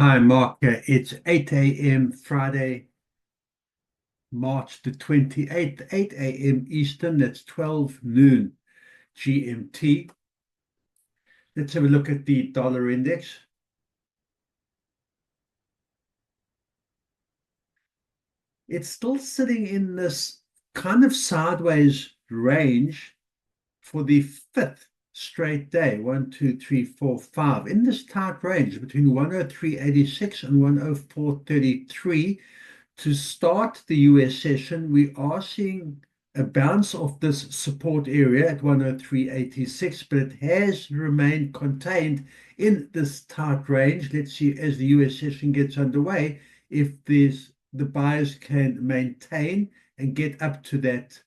Hi, Mark. It's 8 a.m. Friday, March the 28th, 8 a.m. Eastern. That's 12 noon GMT. Let's have a look at the dollar index. It's still sitting in this kind of sideways range for the fifth straight day. 1, 2, 3, 4, 5. In this tight range between 103.86 and 104.33. To start the US session, we are seeing a bounce off this support area at 103.86, but it has remained contained in this tight range. Let's see as the US session gets underway if the buyers can maintain and get up to that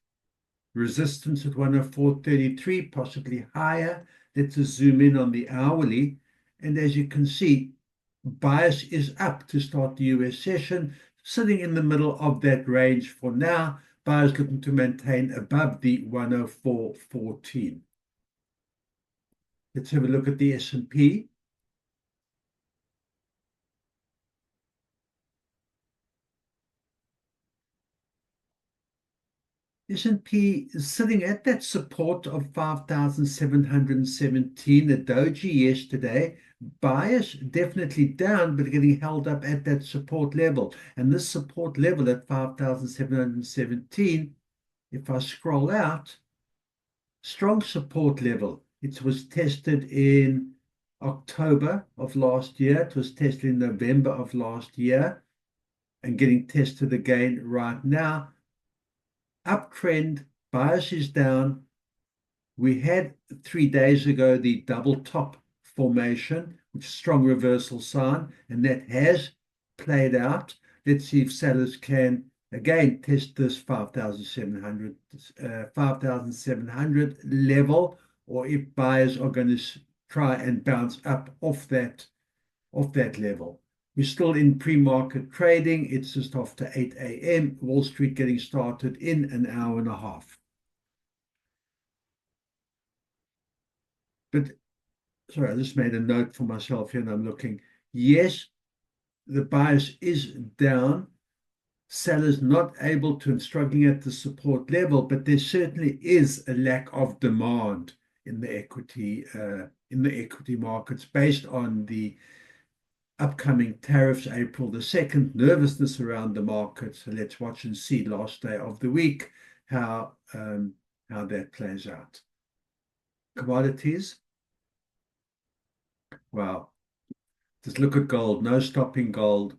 resistance at 104.33, possibly higher. Let's zoom in on the hourly. And as you can see, bias is up to start the US session, sitting in the middle of that range for now. Buyers looking to maintain above the 104.14. Let's have a look at the S&P. S&P is sitting at that support of 5,717. The doji yesterday, bias definitely down, but getting held up at that support level. And this support level at 5,717, if I scroll out, strong support level. It was tested in October of last year. It was tested in November of last year and getting tested again right now. Uptrend, bias is down. We had 3 days ago the double top formation, which is strong reversal sign, and that has played out. Let's see if sellers can again test this 5,700 level, or if buyers are going to try and bounce up off that level. We're still in pre-market trading. It's just after 8 a.m. Wall Street getting started in an hour and a half. But sorry, I just made a note for myself here and I'm looking. Yes, the bias is down. Sellers not able to and struggling at the support level, but there certainly is a lack of demand in the equity markets based on the upcoming tariffs, April the 2nd, nervousness around the market. So let's watch and see last day of the week how that plays out. Commodities. Wow. Just look at gold. No stopping gold.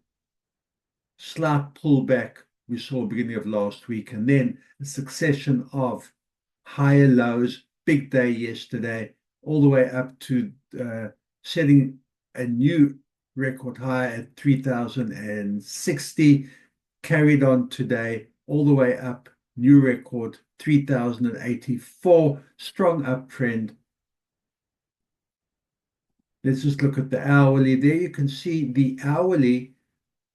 Slight pullback we saw beginning of last week, and then a succession of higher lows. Big day yesterday, all the way up to setting a new record high at 3,060, carried on today all the way up, new record 3,084, strong uptrend. Let's just look at the hourly. There you can see the hourly,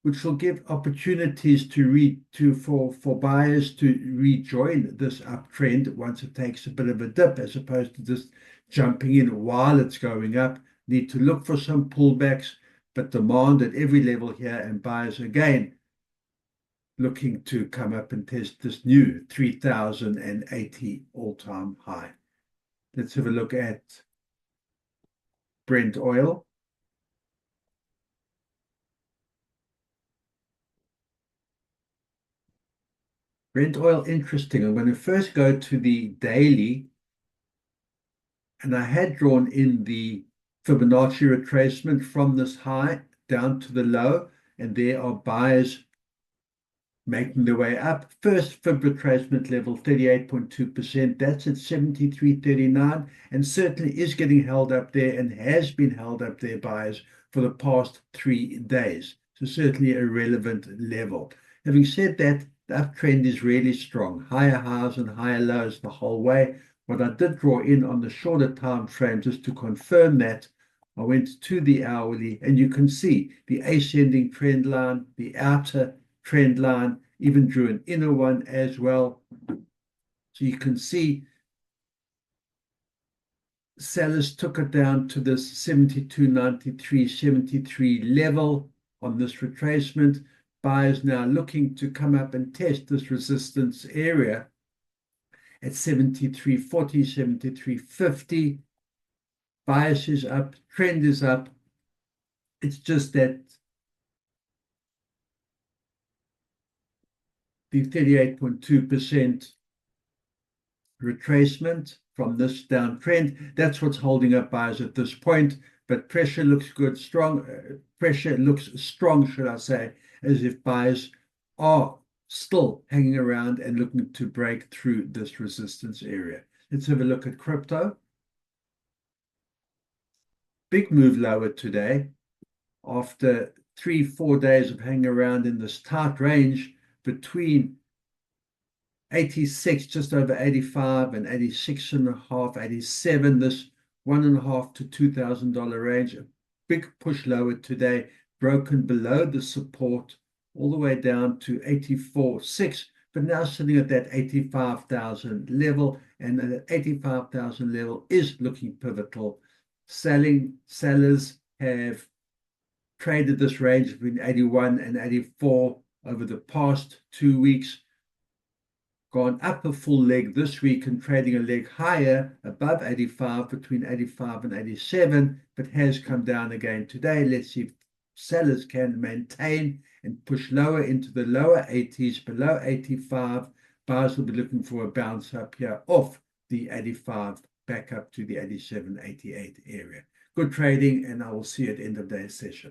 which will give opportunities for buyers to rejoin this uptrend once it takes a bit of a dip, as opposed to just jumping in while it's going up. Need to look for some pullbacks, but demand at every level here, and buyers again looking to come up and test this new 3,080 all-time high. Let's have a look at Brent oil. Brent oil, interesting. I'm going to first go to the daily, and I had drawn in the Fibonacci retracement from this high down to the low, and there are buyers making their way up. First fib retracement level, 38.2%. That's at 73.39, and certainly is getting held up there and has been held up there, buyers, for the past 3 days. So certainly a relevant level. Having said that, the uptrend is really strong. Higher highs and higher lows the whole way. What I did draw in on the shorter time frame, just to confirm that, I went to the hourly, and you can see the ascending trend line, the outer trend line, even drew an inner one as well. So you can see sellers took it down to this 72.93, 73 level, on this retracement. Buyers now looking to come up and test this resistance area at 73.40, 73.50. Bias is up, trend is up. It's just that the 38.2% retracement from this downtrend, that's what's holding up buyers at this point. But pressure looks good, strong. Pressure looks strong, should I say, as if buyers are still hanging around and looking to break through this resistance area. Let's have a look at crypto. Big move lower today after 3-4 days of hanging around in this tight range between 86, just over 85, and 86.5, 87, this $1.5 to $2,000 range. A big push lower today, broken below the support all the way down to 84.6, but now sitting at that 85,000 level, and that 85,000 level is looking pivotal. Sellers have traded this range between 81 and 84 over the past 2 weeks, gone up a full leg this week and trading a leg higher above 85, between 85 and 87, but has come down again today. Let's see if sellers can maintain and push lower into the lower 80s, below 85. Buyers will be looking for a bounce up here off the 85 back up to the 87, 88 area. Good trading, and I will see you at the end of the session.